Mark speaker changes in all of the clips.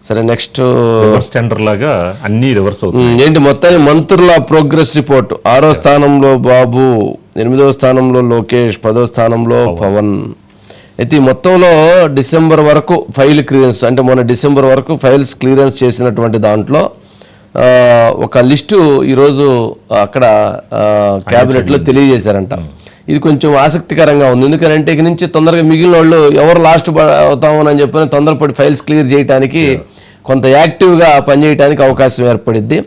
Speaker 1: సరే, next
Speaker 2: reverse tender లాగా అన్ని రివర్స్ అవుతుంది.
Speaker 1: ఏంటి మొత్తాన్ని మంత్రుల ప్రోగ్రెస్ రిపోర్ట్. 6వ స్థానంలో బాబు, 8వ స్థానంలో లోకేష్, 10వ స్థానంలో పవన్. అయితే ఈ మొత్తంలో డిసెంబర్ వరకు ఫైల్ క్లియరెన్స్, అంటే మొన్న డిసెంబర్ వరకు ఫైల్స్ క్లియరెన్స్ చేసినటువంటి దాంట్లో ఒక లిస్టు ఈరోజు అక్కడ క్యాబినెట్లో తెలియజేశారంట. ఇది కొంచెం ఆసక్తికరంగా ఉంది. ఎందుకంటే ఇక నుంచి తొందరగా మిగిలిన వాళ్ళు ఎవరు లాస్ట్ అవుతామని చెప్పని తొందరపడి ఫైల్స్ క్లియర్ చేయడానికి, కొంత యాక్టివ్గా పనిచేయడానికి అవకాశం ఏర్పడిద్ది.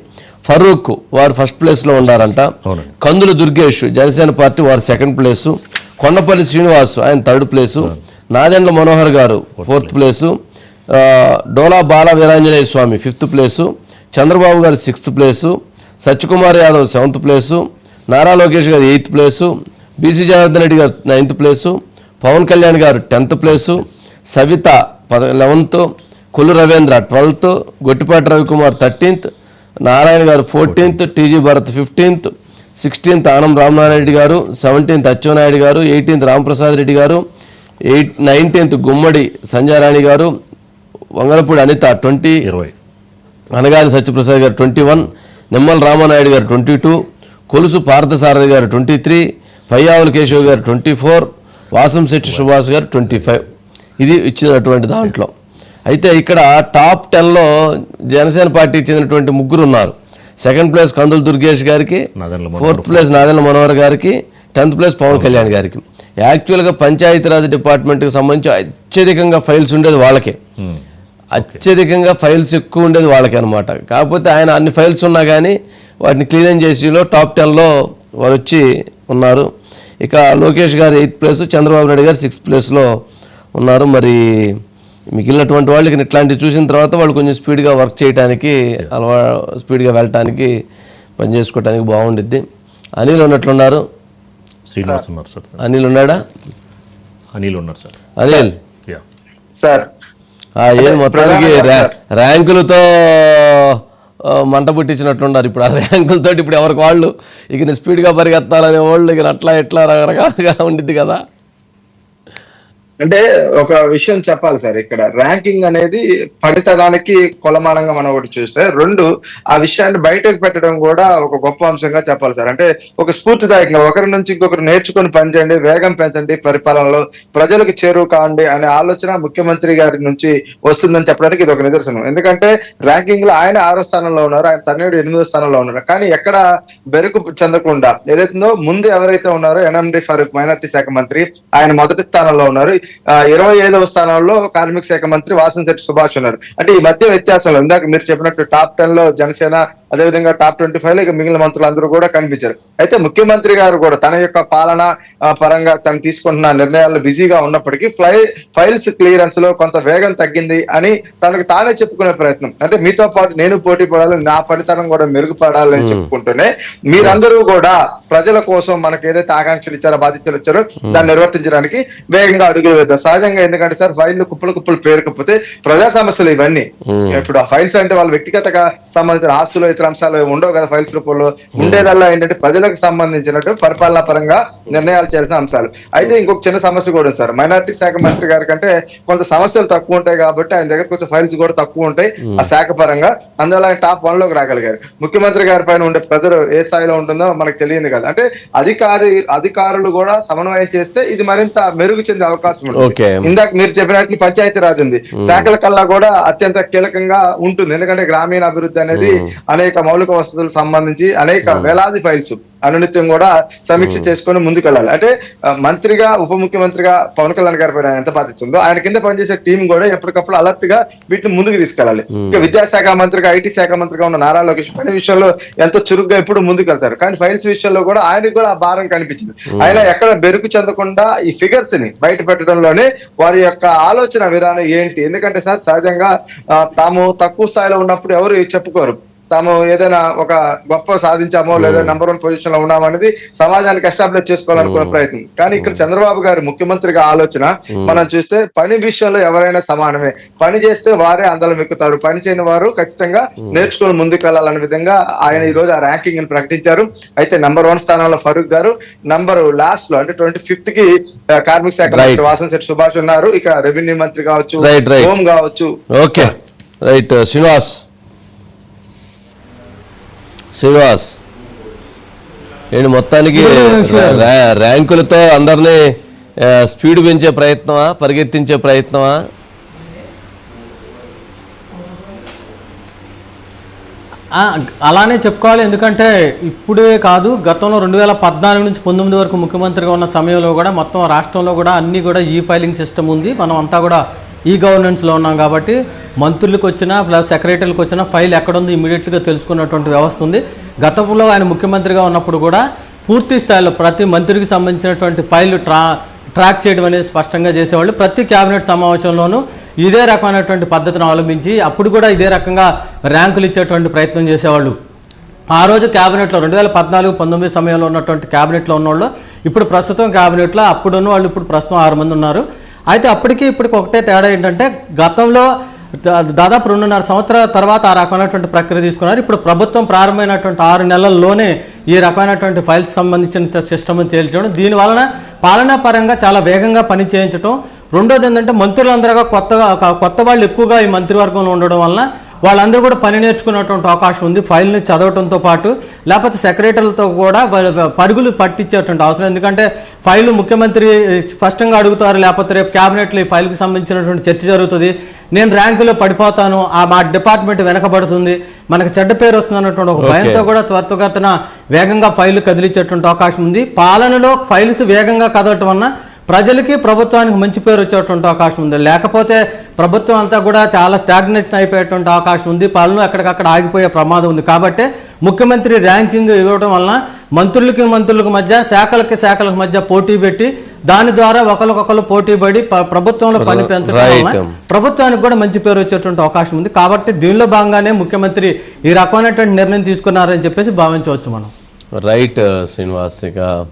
Speaker 1: ఫరూక్ వారు ఫస్ట్ ప్లేస్లో ఉన్నారంట. కందుల దుర్గేష్ జనసేన పార్టీ వారు సెకండ్ ప్లేసు. కొండపల్లి శ్రీనివాస్ ఆయన థర్డ్ ప్లేసు. నాదెండ్ల మనోహర్ గారు 4th ప్లేసు. డోలా బాల వీరాంజనేయ స్వామి 5th ప్లేసు. చంద్రబాబు గారు 6th place. Satyakumar Yadav 7th place. Nara Lokesh గారు 8th place. BC Janardhan Reddy గారు 9th ప్లేసు. పవన్ కళ్యాణ్ గారు 10th place. Savitha 11th. Kollu Ravindra 12th. Gottipati Ravikumar 13th. Narayana గారు 14th. TG Bharat 15th. 16th Anam Ramanarayana గారు. 17th అచ్చెన్నాయుడు గారు. 18th రామప్రసాద్ రెడ్డి గారు. 19th గుమ్మడి సంజారాణి గారు. వంగలపూడి అనిత 20. అనగాని సత్యప్రసాద్ గారు 21. నిమ్మల రామానాయుడు గారు 22. కొలుసు పార్థసారథి గారు 23. పయ్యావుల కేశవ్ గారు 24. వాసంశెట్టి సుభాష్ గారు 25. ఇది ఇచ్చినటువంటి దాంట్లో. అయితే ఇక్కడ టాప్ 10లో జనసేన పార్టీకి చెందినటువంటి ముగ్గురు ఉన్నారు. సెకండ్ ప్లేస్ కందుల దుర్గేష్ గారికి, 4th ప్లేస్ నాదెండ్ల మనోహర్ గారికి, 10th ప్లేస్ పవన్ కళ్యాణ్ గారికి. యాక్చువల్గా పంచాయతీరాజ్ డిపార్ట్మెంట్కి సంబంధించి అత్యధికంగా ఫైల్స్ ఉండేది వాళ్ళకే. అత్యధికంగా ఫైల్స్ ఎక్కువ ఉండేది వాళ్ళకే అనమాట. కాకపోతే ఆయన అన్ని ఫైల్స్ ఉన్నా కానీ వాటిని క్లీన్ చేసిలో టాప్ 10లో వారు వచ్చి ఉన్నారు. ఇక లోకేష్ గారు 8th ప్లేస్, చంద్రబాబు నాయుడు గారు 6th ప్లేస్లో ఉన్నారు. మరి మిగిలినటువంటి వాళ్ళకి ఇట్లాంటివి చూసిన తర్వాత వాళ్ళు కొంచెం స్పీడ్గా వర్క్ చేయడానికి, స్పీడ్గా వెళ్ళటానికి, పని చేసుకోవటానికి బాగుండిద్ది. అనిల్ ఉన్నట్లున్నారు.
Speaker 2: శ్రీనివాస్ ఉన్నారు సార్.
Speaker 1: అనిల్ ఉన్నాడా?
Speaker 2: అనిల్ ఉన్నారు సార్.
Speaker 1: అనిల్
Speaker 3: సార్
Speaker 1: ఏం మొత్తానికి ర్యాంకులతో మంట పుట్టించినట్లున్నారు. ఇప్పుడు ఆ ర్యాంకులతో ఇప్పుడు ఎవరికి వాళ్ళు ఇక స్పీడ్గా పరిగెత్తాలనే వాళ్ళు ఇక అట్లా ఎట్లా రకరకాలుగా ఉండిద్ది కదా.
Speaker 3: అంటే ఒక విషయం చెప్పాలి సార్, ఇక్కడ ర్యాంకింగ్ అనేది పడితనానికి కొలమానంగా మనం ఒకటి చూస్తే, 2 ఆ విషయాన్ని బయటకు పెట్టడం కూడా ఒక గొప్ప అంశంగా చెప్పాలి సార్. అంటే ఒక స్ఫూర్తిదాయకంగా ఒకరి నుంచి ఇంకొకరు నేర్చుకొని పనిచేయండి, వేగం పెంచండి, పరిపాలనలో ప్రజలకు చేరువ కాండి అనే ఆలోచన ముఖ్యమంత్రి గారి నుంచి వస్తుందని చెప్పడానికి ఇది ఒక నిదర్శనం. ఎందుకంటే ర్యాంకింగ్ లో ఆయన 6వ స్థానంలో ఉన్నారు, ఆయన తనయుడు 8వ స్థానంలో ఉన్నారు. కానీ ఎక్కడ బెరుకు చెందకుండా ఏదైతుందో ముందు ఎవరైతే ఉన్నారో ఎన్ఎండి ఫరూక్ మైనార్టీ శాఖ మంత్రి, ఆయన మొదటి స్థానంలో ఉన్నారు. 25వ స్థానంలో కార్మిక శాఖ మంత్రి వాసంశెట్టి సుభాష్ ఉన్నారు. అంటే ఈ మధ్య వ్యత్యాసంలో ఇందాక మీరు చెప్పినట్టు టాప్ 10లో జనసేన, అదేవిధంగా టాప్ 25లో ఇక మిగిలిన మంత్రులందరూ కూడా కనిపించారు. అయితే ముఖ్యమంత్రి గారు కూడా తన యొక్క పాలన పరంగా తను తీసుకుంటున్న నిర్ణయాల్లో బిజీగా ఉన్నప్పటికీ ఫైల్స్ క్లియరెన్స్ లో కొంత వేగం తగ్గింది అని తనకు తానే చెప్పుకునే ప్రయత్నం. అంటే మీతో పాటు నేను పోటీ పడాలి, నా పనితనం కూడా మెరుగుపడాలని చెప్పుకుంటూనే మీరందరూ కూడా ప్రజల కోసం మనకు ఏదైతే ఆకాంక్షలు ఇచ్చారో, బాధ్యతలు ఇచ్చారో దాన్ని నిర్వర్తించడానికి వేగంగా అడుగులు వేద్దాం. సహజంగా ఎందుకంటే సార్ ఫైళ్లు కుప్పలు పేరుకపోతే ప్రజా సమస్యలు ఇవన్నీ. ఇప్పుడు ఆ ఫైల్స్ అంటే వాళ్ళ వ్యక్తిగతగా సంబంధించిన ఆస్తులు ఇతర అంశాలు ఉండవు కదా ఫైల్స్ రూపంలో. ఉండేదల్లా ఏంటంటే ప్రజలకు సంబంధించినట్టు పరిపాలనా పరంగా నిర్ణయాలు చేయాల్సిన అంశాలు. అయితే ఇంకొక చిన్న సమస్య కూడా సార్, మైనార్టీ శాఖ మంత్రి గారి కంటే కొంత సమస్యలు తక్కువ ఉంటాయి కాబట్టి ఆయన దగ్గర కొంచెం ఫైల్స్ కూడా తక్కువ ఉంటాయి ఆ శాఖ పరంగా. అందువల్ల ఆయన టాప్ 1లోకి రాగలిగారు. ముఖ్యమంత్రి గారి పైన ఉండే ప్రెజర్ ఏ స్థాయిలో ఉంటుందో మనకు తెలియదు కదా. అంటే అధికారులు కూడా సమన్వయం చేస్తే ఇది మరింత మెరుగు చెందే అవకాశం ఉంటుంది. ఇందాక మీరు చెప్పినట్లు పంచాయతీ రాజ్ ఉంది, శాఖల కల్లా కూడా అత్యంత కీలకంగా ఉంటుంది. ఎందుకంటే గ్రామీణ అభివృద్ధి అనేది అనేక మౌలిక వసతులకు సంబంధించి అనేక వేలాది ఫైల్స్ అనునిత్యం కూడా సమీక్ష చేసుకుని ముందుకెళ్ళాలి. అంటే మంత్రిగా, ఉప ముఖ్యమంత్రిగా పవన్ కళ్యాణ్ గారి పైన ఎంత బాధ్యత ఉందో ఆయన కింద పనిచేసే టీం కూడా ఎప్పటికప్పుడు అలర్ట్ గా వీటిని ముందుకు తీసుకెళ్ళాలి. ఇంకా విద్యాశాఖ మంత్రిగా, ఐటీ శాఖ మంత్రిగా ఉన్న నారా లోకేష్ పని విషయంలో ఎంతో చురుగ్గా ఎప్పుడు ముందుకెళ్తారు. కానీ ఫైల్స్ విషయంలో కూడా ఆయనకు కూడా ఆ భారం కనిపించింది. ఆయన ఎక్కడ బెరుకు చెందకుండా ఈ ఫిగర్స్ ని బయట పెట్టడంలోనే వారి యొక్క ఆలోచన విధానం ఏంటి. ఎందుకంటే సార్ సహజంగా తాము తక్కువ స్థాయిలో ఉన్నప్పుడు ఎవరు చెప్పుకోరు. తాము ఏదైనా ఒక గొప్ప సాధించామో లేదా నెంబర్ 1 పొజిషన్ లో ఉన్నామనేది సమాజానికి ఎస్టాబ్లిష్ చేసుకోవాలనుకునే ప్రయత్నం. కానీ ఇక్కడ చంద్రబాబు గారి ముఖ్యమంత్రిగా ఆలోచన మనం చూస్తే పని విషయంలో ఎవరైనా సమానమే, పని చేస్తే వారే అందలం ఎక్కుతారు, పని చేయని వారు ఖచ్చితంగా నేర్చుకుని ముందుకు వెళ్ళాలనే విధంగా ఆయన ఈ రోజు ఆ ర్యాంకింగ్ ని ప్రకటించారు. అయితే నెంబర్ 1 స్థానంలో ఫరూక్ గారు, నంబర్ లాస్ట్ లో అంటే 25th కి కార్మిక శాఖ మంత్రి వాసంశెట్టి సుభాష్ ఉన్నారు. ఇక రెవెన్యూ మంత్రి కావచ్చు, హోం కావచ్చు.
Speaker 1: రైట్ శ్రీనివాస్ ఏంటి మొత్తానికి ర్యాంకులతో అందరినీ స్పీడ్ పెంచే ప్రయత్నమా, పరిగెత్తించే ప్రయత్నమా?
Speaker 4: అలానే చెప్పుకోవాలి. ఎందుకంటే ఇప్పుడే కాదు, గతంలో 2014 నుంచి 19 వరకు ముఖ్యమంత్రిగా ఉన్న సమయంలో కూడా మొత్తం రాష్ట్రంలో కూడా అన్నీ కూడా ఈ ఫైలింగ్ సిస్టమ్ ఉంది. మనం అంతా కూడా ఈ గవర్నెన్స్లో ఉన్నాం కాబట్టి మంత్రులకు వచ్చినా ప్లస్ సెక్రటరీలకు వచ్చినా ఫైల్ ఎక్కడుంది ఇమీడియట్గా తెలుసుకున్నటువంటి వ్యవస్థ ఉంది. గతంలో ఆయన ముఖ్యమంత్రిగా ఉన్నప్పుడు కూడా పూర్తి స్థాయిలో ప్రతి మంత్రికి సంబంధించినటువంటి ఫైల్ ట్రాక్ చేయడం అనేది స్పష్టంగా చేసేవాళ్ళు. ప్రతి క్యాబినెట్ సమావేశంలోనూ ఇదే రకమైనటువంటి పద్ధతిని అవలంబించి అప్పుడు కూడా ఇదే రకంగా ర్యాంకులు ఇచ్చేటువంటి ప్రయత్నం చేసేవాళ్ళు. ఆ రోజు క్యాబినెట్లో 2014-19 సమయంలో ఉన్నటువంటి క్యాబినెట్లో ఉన్నవాళ్ళు ఇప్పుడు ప్రస్తుతం క్యాబినెట్లో అప్పుడు ఉన్న వాళ్ళు ఇప్పుడు ప్రస్తుతం 6 మంది ఉన్నారు. అయితే అప్పటికి ఇప్పటికి ఒకటే తేడా ఏంటంటే గతంలో దాదాపు 2.5 సంవత్సరాల తర్వాత ఆ రకమైనటువంటి ప్రక్రియ తీసుకున్నారు. ఇప్పుడు ప్రభుత్వం ప్రారంభమైనటువంటి 6 నెలల్లోనే ఈ రకమైనటువంటి ఫైల్స్ సంబంధించిన సిస్టమ్ని తేల్చడం, దీనివలన పాలనా పరంగా చాలా వేగంగా పని చేయించడం. రెండోది ఏంటంటే మంత్రులందరూ కొత్త వాళ్ళు ఎక్కువగా ఈ మంత్రివర్గంలో ఉండడం వలన వాళ్ళందరూ కూడా పని నేర్చుకునేటువంటి అవకాశం ఉంది. ఫైల్ని చదవడంతో పాటు లేకపోతే సెక్రటరీలతో కూడా పరుగులు పట్టించేటువంటి అవసరం. ఎందుకంటే ఫైలు ముఖ్యమంత్రి స్పష్టంగా అడుగుతారు, లేకపోతే రేపు క్యాబినెట్లో ఈ ఫైల్కి సంబంధించినటువంటి చర్చ జరుగుతుంది, నేను ర్యాంకులో పడిపోతాను, మా డిపార్ట్మెంట్ వెనకబడుతుంది, మనకు చెడ్డ పేరు వస్తుంది అన్నటువంటి ఒక భయంతో కూడా త్వరితగతిన వేగంగా ఫైలు కదిలించేటువంటి అవకాశం ఉంది. పాలనలో ఫైల్స్ వేగంగా కదలటం వలన ప్రజలకి ప్రభుత్వానికి మంచి పేరు వచ్చేటువంటి అవకాశం ఉంది. లేకపోతే ప్రభుత్వం అంతా కూడా చాలా స్టాగ్నేషన్ అయిపోయేటువంటి అవకాశం ఉంది, పాలన ఎక్కడికక్కడ ఆగిపోయే ప్రమాదం ఉంది. కాబట్టి ముఖ్యమంత్రి ర్యాంకింగ్ ఇవ్వడం వలన మంత్రులకు మధ్య శాఖలకు మధ్య పోటీ పెట్టి దాని ద్వారా ఒకరికొకరు పోటీ పడి ప్రభుత్వంలో పని పెంచడం వలన ప్రభుత్వానికి కూడా మంచి పేరు వచ్చేటువంటి అవకాశం ఉంది. కాబట్టి దీనిలో భాగంగానే ముఖ్యమంత్రి ఈ రకమైనటువంటి నిర్ణయం తీసుకున్నారని చెప్పేసి భావించవచ్చు మనం.
Speaker 1: రైట్ శ్రీనివాస్. ఇక